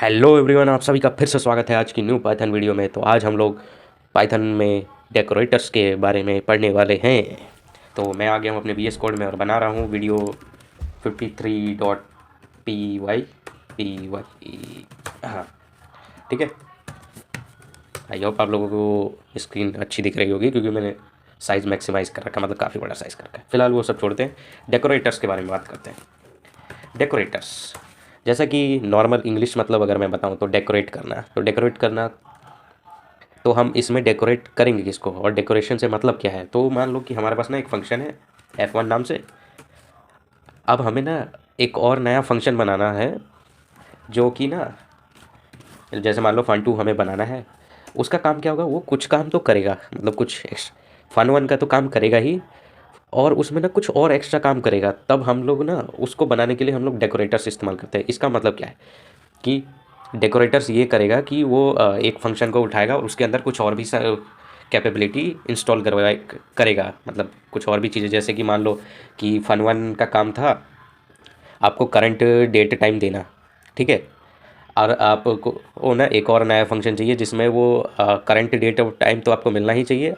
Hello everyone, आप सभी का फिर से स्वागत है आज की न्यू पाइथन वीडियो में। तो आज हम लोग पाइथन में डेकोरेटर्स के बारे में पढ़ने वाले हैं। तो मैं आ गया हूँ अपने VS कोड में और बना रहा हूँ वीडियो 53.py। हाँ, ठीक है। आई होप आप लोगों को स्क्रीन अच्छी दिख रही होगी क्योंकि मैंने साइज़ मैक्सिमाइज़ कर रखा है, मतलब काफ़ी बड़ा साइज़ कर रखा है। फिलहाल वो सब छोड़ते हैं, डेकोरेटर्स के बारे में बात करते हैं। डेकोरेटर्स जैसा कि नॉर्मल इंग्लिश मतलब अगर मैं बताऊं तो डेकोरेट करना, तो डेकोरेट करना, तो हम इसमें डेकोरेट करेंगे किसको और डेकोरेशन से मतलब क्या है। तो मान लो कि हमारे पास ना एक फंक्शन है F1 नाम से। अब हमें ना एक और नया फंक्शन बनाना है जो कि ना, जैसे मान लो फन2 हमें बनाना है। उसका काम क्या होगा, वो कुछ काम तो करेगा, मतलब कुछ फन1 का तो काम करेगा ही, और उसमें ना कुछ और एक्स्ट्रा काम करेगा। तब हम लोग ना उसको बनाने के लिए हम लोग डेकोरेटर्स इस्तेमाल करते हैं। इसका मतलब क्या है कि डेकोरेटर्स ये करेगा कि वो एक फंक्शन को उठाएगा और उसके अंदर कुछ और भी कैपेबिलिटी इंस्टॉल करवाए करेगा, मतलब कुछ और भी चीज़ें। जैसे कि मान लो कि फन1 का काम था आपको करंट डेट टाइम देना, ठीक है। और आपको वो ना एक और नया फंक्शन चाहिए जिसमें वो करंट डेट और टाइम तो आपको मिलना ही चाहिए,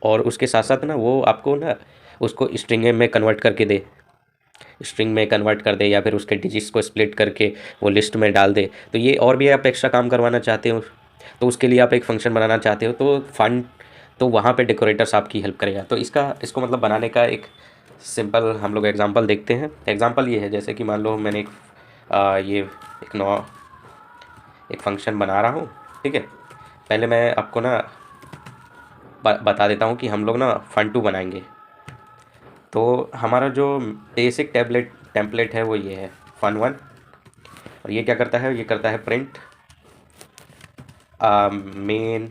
और उसके साथ साथ ना वो आपको ना उसको स्ट्रिंग में कन्वर्ट करके दे, स्ट्रिंग में कन्वर्ट कर दे, या फिर उसके डिजिट्स को स्प्लिट करके वो लिस्ट में डाल दे। तो ये और भी आप एक्स्ट्रा काम करवाना चाहते हो तो उसके लिए आप एक फंक्शन बनाना चाहते हो, तो फंड, तो वहाँ पे डेकोरेटर्स आपकी हेल्प करेगा। तो इसको मतलब बनाने का एक सिंपल हम लोग एग्जांपल देखते हैं। एग्जांपल ये है, जैसे कि मान लो मैंने ये एक फंक्शन बना रहा हूँ, ठीक है। पहले मैं आपको ना बता देता हूँ कि हम लोग ना फन2 बनाएंगे। तो हमारा जो बेसिक टेम्पलेट है वो ये है fun1। और ये क्या करता है, ये करता है प्रिंट मेन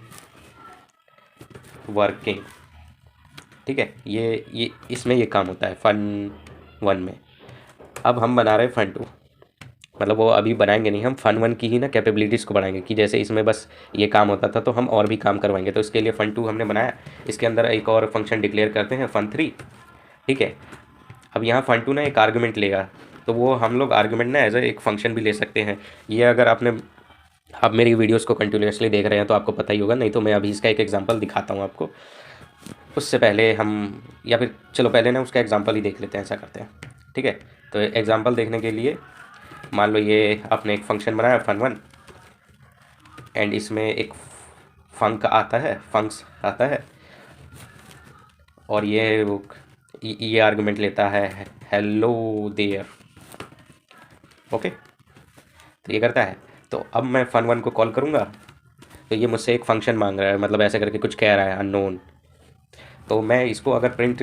वर्किंग, ठीक है। ये इसमें ये काम होता है fun1 में। अब हम बना रहे हैं fun2, मतलब वो अभी बनाएंगे नहीं, हम fun1 की ही ना कैपेबिलिटीज़ को बढ़ाएंगे कि जैसे इसमें बस ये काम होता था तो हम और भी काम करवाएंगे। तो इसके लिए fun2 हमने बनाया। इसके अंदर एक और फंक्शन डिक्लेयर करते हैं fun3, ठीक है। अब यहाँ fun2 ना एक आर्गुमेंट लेगा, तो वो हम लोग आर्गुमेंट ना एज ए एक फंक्शन भी ले सकते हैं। ये अगर आप मेरी वीडियोस को कंटिन्यूसली देख रहे हैं तो आपको पता ही होगा, नहीं तो मैं अभी इसका एक एग्जांपल दिखाता हूँ आपको। उससे पहले हम, या फिर चलो पहले ना उसका एग्जांपल ही देख लेते हैं, ऐसा करते हैं, ठीक है। तो एग्जांपल देखने के लिए मान लो ये आपने एक फंक्शन बनाया fun1, एंड इसमें एक फंक्स आता है, और ये आर्गुमेंट लेता है हेलो देयर, ओके। तो ये करता है। तो अब मैं fun1 को कॉल करूँगा, तो ये मुझसे एक फंक्शन मांग रहा है, मतलब ऐसे करके कुछ कह रहा है अननोन। तो मैं इसको अगर प्रिंट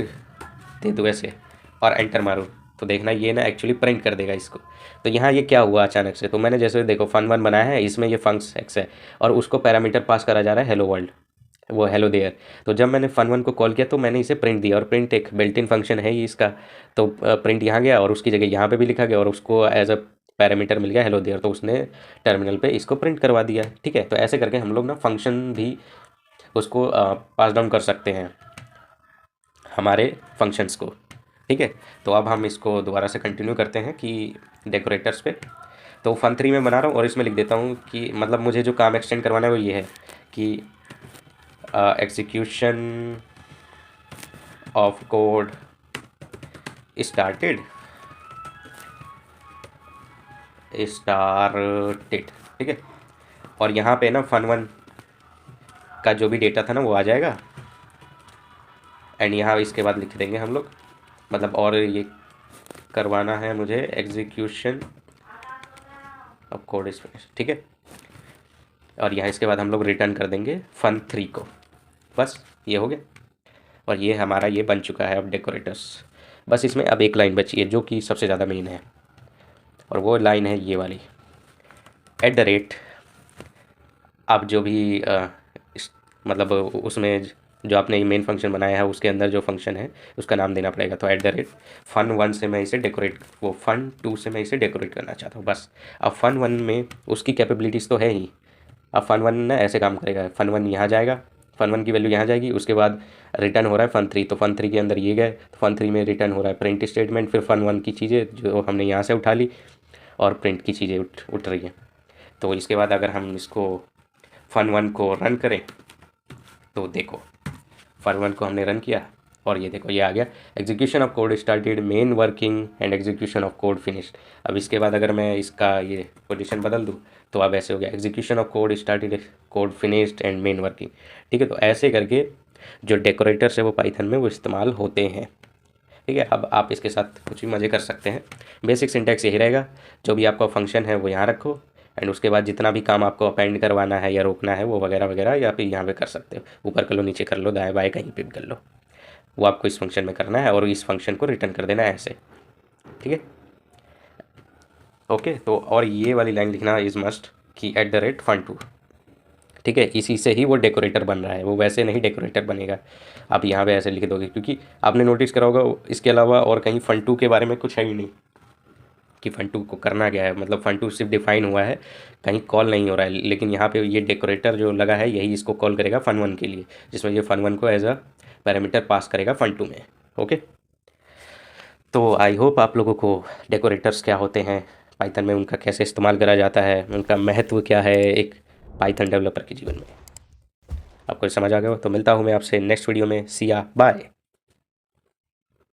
दे दूँ ऐसे और एंटर मारूँ, तो देखना ये ना एक्चुअली प्रिंट कर देगा इसको। तो यहाँ ये क्या हुआ अचानक से, तो मैंने जैसे देखो fun1 बनाया है, इसमें ये फंक्स एक्स है और उसको पैरामीटर पास करा जा रहा है हेलो वर्ल्ड, वो हेलो देयर। तो जब मैंने fun1 को कॉल किया तो मैंने इसे प्रिंट दिया, और प्रिंट एक बिल्ट इन फंक्शन है ही इसका। तो प्रिंट यहाँ गया और उसकी जगह यहाँ पे भी लिखा गया, और उसको एज अ पैरामीटर मिल गया हेलो देयर, तो उसने टर्मिनल पे इसको प्रिंट करवा दिया, ठीक है। तो ऐसे करके हम लोग ना फंक्शन भी उसको पास डाउन कर सकते हैं हमारे फंक्शंस को, ठीक है। तो अब हम इसको दोबारा से कंटिन्यू करते हैं कि डेकोरेटर्स पे। तो fun3 में बना रहा हूँ और इसमें लिख देता हूँ कि मतलब मुझे जो काम एक्सटेंड करवाना है वो ये है कि एग्जीक्यूशन ऑफ कोड स्टार्टेड, ठीक है। और यहाँ पे ना fun1 का जो भी डेटा था ना वो आ जाएगा, एंड यहाँ इसके बाद लिख देंगे हम लोग, मतलब और ये करवाना है मुझे एग्जीक्यूशन ऑफ कोड इस, ठीक है। और यहाँ इसके बाद हम लोग रिटर्न कर देंगे fun3 को, बस ये हो गया। और ये हमारा ये बन चुका है अब डेकोरेटर्स। बस इसमें अब एक लाइन बची है जो कि सबसे ज़्यादा मेन है, और वो लाइन है ये वाली, @ आप जो भी मतलब उसमें जो आपने मेन फंक्शन बनाया है उसके अंदर जो फंक्शन है उसका नाम देना पड़ेगा। तो @fun1 से मैं इसे fun2 से मैं इसे डेकोरेट करना चाहता हूँ, बस। अब fun1 में उसकी कैपेबिलिटीज़ तो है ही। अब fun1 ना ऐसे काम करेगा, fun1 यहाँ जाएगा, fun1 की वैल्यू यहाँ जाएगी, उसके बाद रिटर्न हो रहा है fun3, तो fun3 के अंदर ये गए, तो fun3 में रिटर्न हो रहा है प्रिंट स्टेटमेंट, फिर fun1 की चीज़ें जो हमने यहाँ से उठा ली और प्रिंट की चीज़ें उठ रही हैं। तो इसके बाद अगर हम इसको fun1 को रन करें तो देखो fun1 को हमने रन किया और ये देखो ये आ गया execution of code started, main working and execution of code finished. अब इसके बाद अगर मैं इसका ये पोजीशन बदल दूँ तो अब ऐसे हो गया execution of code started, code finished and main working. ठीक है, तो ऐसे करके जो डेकोरेटर्स है वो पाइथन में वो इस्तेमाल होते हैं। ठीक है, अब आप इसके साथ कुछ भी मज़े कर सकते हैं। बेसिक सिंटैक्स यही रहेगा, जो भी आपका फंक्शन है वो यहाँ रखो एंड उसके बाद जितना भी काम आपको अपेंड करवाना है या रोकना है वो वगैरह वगैरह या फिर यहाँ पे कर सकते हो, ऊपर कर लो, नीचे कर लो, दाएं बाएं कहीं पे भी कर लो, वो आपको इस फंक्शन में करना है और इस फंक्शन को रिटर्न कर देना है ऐसे। ठीक है, ओके। तो और ये वाली लाइन लिखना इज़ मस्ट कि @fun2। ठीक है, इसी से ही वो डेकोरेटर बन रहा है, वो वैसे नहीं डेकोरेटर बनेगा। आप यहाँ पे ऐसे लिख दोगे क्योंकि आपने नोटिस करा होगा इसके अलावा और कहीं fun2 के बारे में कुछ है ही नहीं कि fun2 को करना क्या है। मतलब fun2 सिर्फ डिफाइन हुआ है, कहीं कॉल नहीं हो रहा है, लेकिन यहाँ पे ये डेकोरेटर जो लगा है यही इसको कॉल करेगा fun1 के लिए, जिसमें ये fun1 को एज अ पैरामीटर पास करेगा fun2 में। ओके, तो आई होप आप लोगों को डेकोरेटर्स क्या होते हैं पाइथन में, उनका कैसे इस्तेमाल करा जाता है, उनका महत्व क्या है एक पाइथन डेवलपर के जीवन में, आपको समझ आ गया हो। तो मिलता हूँ मैं आपसे नेक्स्ट वीडियो में। सिया बाय।